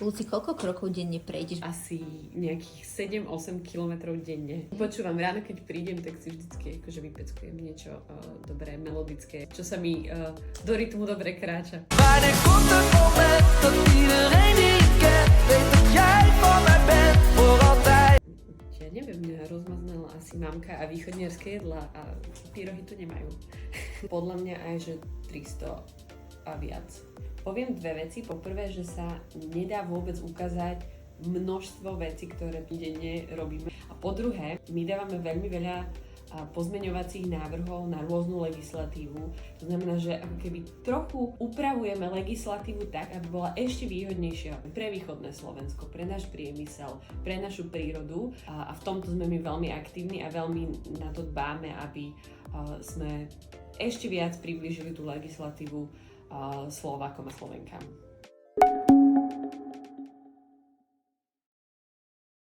Luci, koľko krokov denne prejdeš? Asi nejakých 7-8 kilometrov denne. Počúvam ráno, keď prídem, tak si vždycky akože vypeckujem niečo dobré, melodické, čo sa mi do rytmu dobre kráča. Ja neviem, mňa rozmaznala asi mamka a východniarské jedlá a pyrohy to nemajú. Podľa mňa aj, že 300 a viac. Poviem dve veci. Poprvé, že sa nedá vôbec ukázať množstvo vecí, ktoré denne robíme. A po druhé, my dávame veľmi veľa pozmeňovacích návrhov na rôznu legislatívu. To znamená, že ako keby trochu upravujeme legislatívu tak, aby bola ešte výhodnejšia pre východné Slovensko, pre náš priemysel, pre našu prírodu. A v tomto sme my veľmi aktívni a veľmi na to dbáme, aby sme ešte viac priblížili tú legislatívu Slovákom a Slovenkám.